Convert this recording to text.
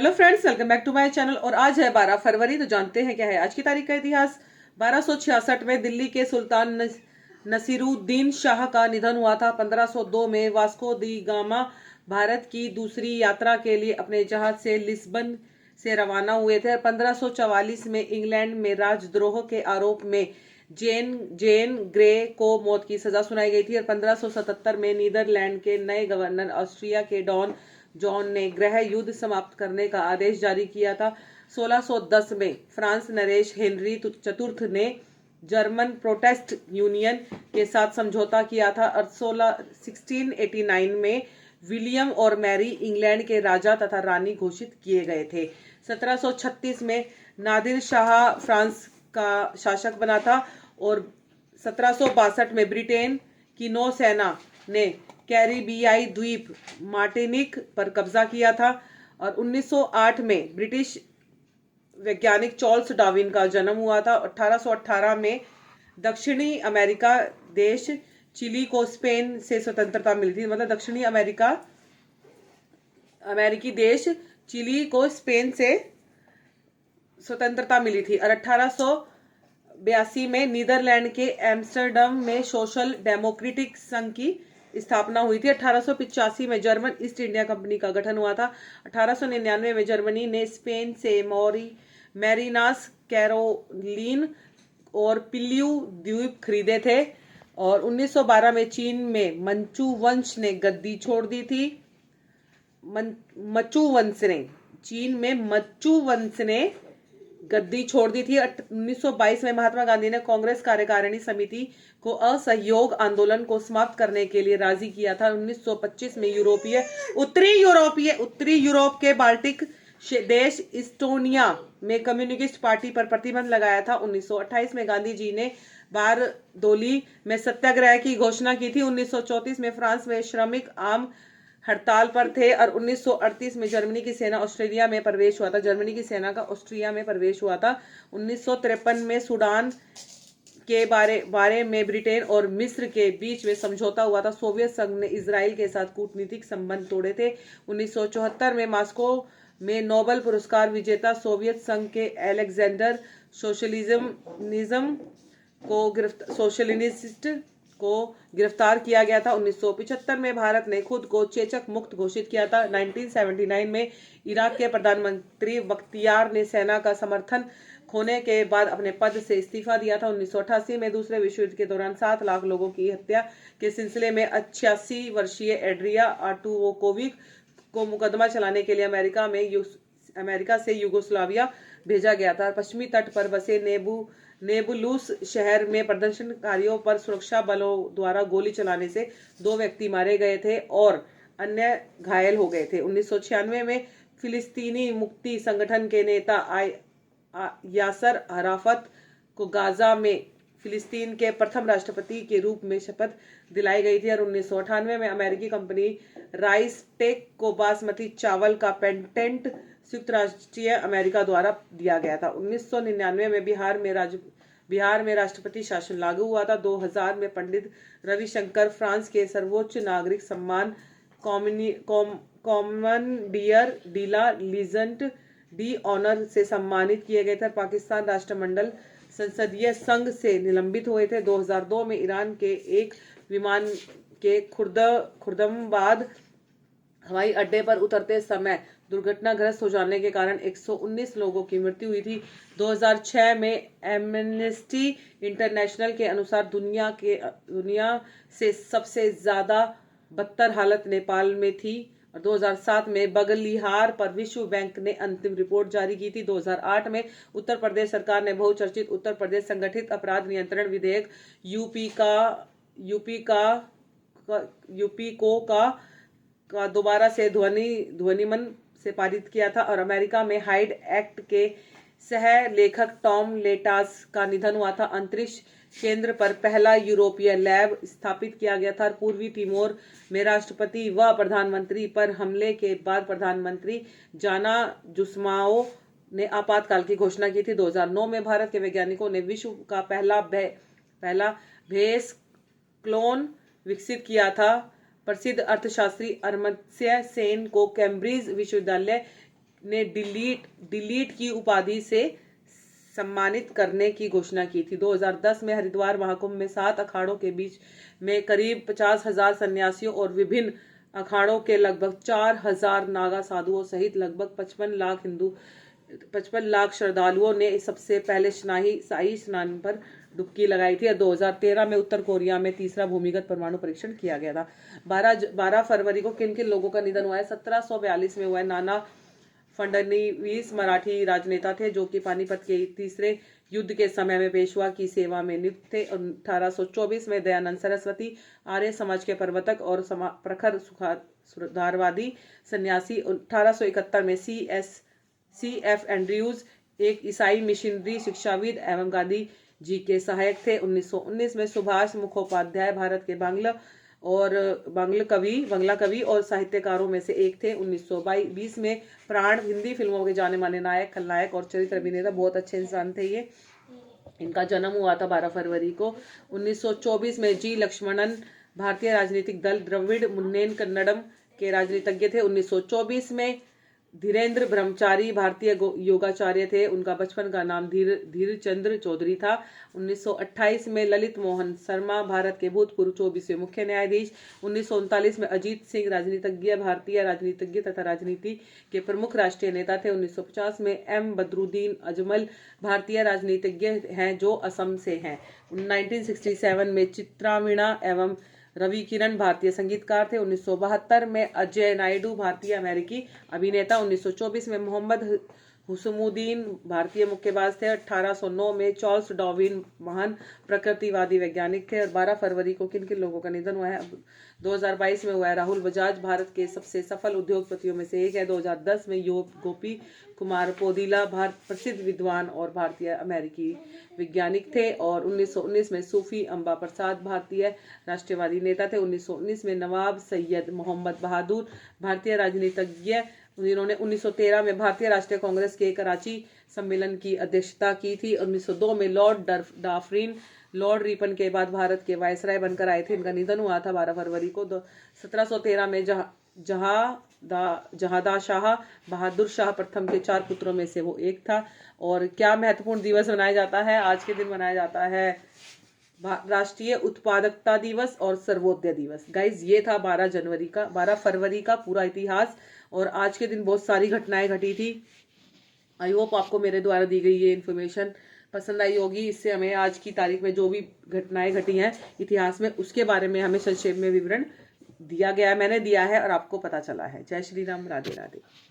Hello friends, welcome back to my channel. और आज है 12 फरवरी। तो जानते हैं क्या है आज की तारीख का इतिहास। 1266 में दिल्ली के सुल्तान नसीरुद्दीन शाह का निधन हुआ था। 1502 में वास्को दी गामा भारत की दूसरी यात्रा के लिए अपने जहाज से लिस्बन से रवाना हुए थे। 1544 में इंग्लैंड में राजद्रोह के आरोप में जेन ग्रे को मौत की सजा सुनाई गई थी। और 1577 में नीदरलैंड के नए गवर्नर ऑस्ट्रिया के डॉन जॉन ने गृह युद्ध समाप्त करने का आदेश जारी किया था। 1610 में फ्रांस नरेश हेनरी चतुर्थ ने जर्मन प्रोटेस्ट यूनियन के साथ समझौता किया था। और 1689 में विलियम और मैरी इंग्लैंड के राजा तथा रानी घोषित किए गए थे। 1736 में नादिर शाह फ्रांस का शासक बना था। और 1762 में ब्रिटेन की नौसेना ने कैरिबियाई द्वीप मार्टिनिक पर कब्जा किया था। और 1908 में ब्रिटिश वैज्ञानिक चार्ल्स डार्विन का जन्म हुआ था। 1818 में दक्षिणी अमेरिका देश चिली को स्पेन से स्वतंत्रता मिली थी। मतलब दक्षिणी अमेरिकी देश चिली को स्पेन से स्वतंत्रता मिली थी। और 1882 में नीदरलैंड के एम्स्टर्डम में सोशल डेमोक्रेटिक संघ की स्थापना हुई थी। 1885 में जर्मन ईस्ट इंडिया कंपनी का गठन हुआ था। 1899 में जर्मनी ने स्पेन से मैरिनास, कैरोलिन और पिल्यू द्वीप खरीदे थे। और 1912 में चीन में मंचू वंश ने गद्दी छोड़ दी थी। मचू वंश ने चीन में मच्चू वंश ने गद्दी छोड़ दी थी। 1922 में महात्मा गांधी ने कांग्रेस कार्यकारिणी समिति को असहयोग आंदोलन को समाप्त करने के लिए राजी किया था। 1925 में उत्तरी यूरोप के बाल्टिक देश इस्टोनिया में कम्युनिस्ट पार्टी पर प्रतिबंध लगाया था। 1928 में गांधी जी ने बारदोली में सत्याग्रह की घोषणा की थी। 1934 में फ्रांस में श्रमिक आम हड़ताल पर थे। और 1938 में जर्मनी की सेना ऑस्ट्रेलिया में प्रवेश हुआ था। जर्मनी की सेना का ऑस्ट्रिया में प्रवेश हुआ था। 1953 में सूडान के बारे में ब्रिटेन और मिस्र के बीच में समझौता हुआ था। सोवियत संघ ने इजराइल के साथ कूटनीतिक संबंध तोड़े थे। 1974 में मॉस्को में नोबेल पुरस्कार विजेता सोवियत संघ के अलेक्जेंडर सोशलिनिस्ट को गिरफ्तार किया गया था। 1975 में भारत ने खुद को चेचक मुक्त घोषित किया था। 1979 में इराक के प्रधानमंत्री बख्तियार ने सेना का समर्थन खोने के बाद अपने पद से इस्तीफा दिया था। 1988 में दूसरे विश्व युद्ध के दौरान 7 लाख लोगों की हत्या के सिलसिले में 86 वर्षीय एड्रिया आर्टुकोविक को मुकदमा चलाने के लिए अमेरिका से यूगोस्लाविया भेजा गया था। पश्चिमी तट पर बसे नेबुलूस शहर में प्रदर्शनकारियों पर सुरक्षा बलों द्वारा गोली चलाने से 2 व्यक्ति मारे गए थे और अन्य घायल हो गए थे। 1996 में फिलिस्तीनी मुक्ति संगठन के नेता यासर अराफत को गाजा में फिलिस्तीन के प्रथम राष्ट्रपति के रूप में शपथ दिलाई गई थी। और 1998 में अमेरिकी कंपनी राइस टेक को बासमती चावल का पेटेंट संयुक्त राष्ट्र अमेरिका द्वारा दिया गया था। 1999 में बिहार में राष्ट्रपति शासन लागू हुआ था। 2000 में पंडित रविशंकर फ्रांस के सर्वोच्च नागरिक सम्मान कॉमनडियर डीला लीजेंड डी ऑनर से सम्मानित किए गए थे। पाकिस्तान राष्ट्रमंडल संसदीय संघ से निलंबित हुए थे। 2002 में ईरान के एक विमान के खुर्दमाबाद हवाई अड्डे पर उतरते समय दुर्घटनाग्रस्त हो जाने के कारण 119 लोगों की मृत्यु हुई थी। 2006 में एमनेस्टी इंटरनेशनल के अनुसार दुनिया से सबसे ज्यादा बदतर हालत नेपाल में थी। और 2007 में बगलिहार पर विश्व बैंक ने अंतिम रिपोर्ट जारी की थी। 2008 में उत्तर प्रदेश सरकार ने बहुचर्चित उत्तर प्रदेश संगठित अपराध नियंत्रण विधेयक यूपी का दोबारा से ध्वनिमन से पारित किया था। और अमेरिका में हाइड एक्ट के सह लेखक टॉम लेटास का निधन हुआ था। अंतरिक्ष केंद्र पर पहला यूरोपीय लैब स्थापित किया गया था। पूर्वी तिमोर में राष्ट्रपति व प्रधानमंत्री पर हमले के बाद प्रधानमंत्री जाना जुस्माओ ने आपातकाल की घोषणा की थी। 2009 में भारत के वैज्ञानिकों ने विश्व का पहला भेस क्लोन विकसित किया था। प्रसिद्ध अर्थशास्त्री अमर्त्य सेन को कैम्ब्रिज विश्वविद्यालय ने डिलीट की उपाधि से सम्मानित करने की घोषणा की थी। 2010 में हरिद्वार महाकुंभ में 7 अखाड़ों के बीच में करीब 50,000 सन्यासियों और विभिन्न अखाड़ों के लगभग 4,000 नागा साधुओं सहित लगभग 55 लाख श्रद्धालुओं ने सबसे पहले शाही स्नान पर डुबकी लगाई थी। और 2013 में उत्तर कोरिया में तीसरा भूमिगत परमाणु परीक्षण किया गया था। 12 फरवरी को किन किन लोगों का निधन हुआ है? 1742 में हुआ है नाना फडणवीस मराठी राजनेता थे जो कि पानीपत के तीसरे युद्ध के समय में पेशवा की सेवा में नियुक्त थे। 1824 में दयानंद सरस्वती आर्य समाज के प्रवर्तक और प्रखर सुधारवादी सन्यासी। 1871 में C.F. एंड्रयूज एक ईसाई मिशनरी शिक्षाविद एवं गांधी जी के सहायक थे। 1919 में सुभाष मुखोपाध्याय भारत के बांग्ला कवि और साहित्यकारों में से एक थे। 1920 में प्राण हिंदी फिल्मों के जाने माने नायक, खलनायक और चरित्र अभिनेता, बहुत अच्छे इंसान थे ये। इनका जन्म हुआ था 12 फरवरी को। 1924 में जी लक्ष्मणन भारतीय राजनीतिक दल द्रविड़ मुन्नेन कन्नडम के राजनीतिज्ञ थे। 1924 में धीरेन्द्र ब्रह्मचारी भारतीय योगाचार्य थे। उनका बचपन का नाम धीरचंद्र चौधरी था। 1928 में ललित मोहन शर्मा भारत के भूतपूर्व 24वें मुख्य न्यायाधीश। 1939 में अजीत सिंह राजनीतिज्ञ, भारतीय राजनीतिज्ञ तथा राजनीति के प्रमुख राष्ट्रीय नेता थे। 1950 में एम बदरुद्दीन अजमल भारतीय राजनीतिज्ञ हैं जो असम से हैं। 1967 में चित्रामीणा एवं रवि किरण भारतीय संगीतकार थे। 1972 में अजय नायडू भारतीय अमेरिकी अभिनेता। 1924 में मोहम्मद हुसमुद्दीन भारतीय मुक्केबाज थे। 1809 में चार्ल्स डार्विन महान प्रकृतिवादी वैज्ञानिक थे। और 12 फरवरी को किन किन लोगों का निधन हुआ है? 2022 में हुआ है राहुल बजाज भारत के सबसे सफल उद्योगपतियों में से एक है। 2010 में गोपी कुमार पोदिला भारत प्रसिद्ध विद्वान और भारतीय अमेरिकी वैज्ञानिक थे। और 1919 में सूफी अम्बा प्रसाद भारतीय राष्ट्रवादी नेता थे। 1919 में नवाब सैयद मोहम्मद बहादुर भारतीय राजनीतिज्ञ, जिन्होंने 1913 में भारतीय राष्ट्रीय कांग्रेस के कराची सम्मेलन की अध्यक्षता की थी। 1902 में लॉर्ड डाफरिन लॉर्ड रिपन के बाद भारत के वायसराय बनकर आए थे। इनका निधन हुआ था 12 फरवरी को। 1713 में जहादा शाह बहादुर शाह प्रथम के 4 पुत्रों में से वो एक था। और क्या महत्वपूर्ण दिवस मनाया जाता है? आज के दिन मनाया जाता है राष्ट्रीय उत्पादकता दिवस और सर्वोदय दिवस। गाइज, ये था 12 फरवरी का पूरा इतिहास। और आज के दिन बहुत सारी घटनाएं घटी थी। आई होप आपको मेरे द्वारा दी गई ये इन्फॉर्मेशन पसंद आई होगी। इससे हमें आज की तारीख में जो भी घटनाएं घटी हैं इतिहास में, उसके बारे में हमें संक्षेप में विवरण दिया गया है, मैंने दिया है और आपको पता चला है। जय श्री राम, राधे राधे।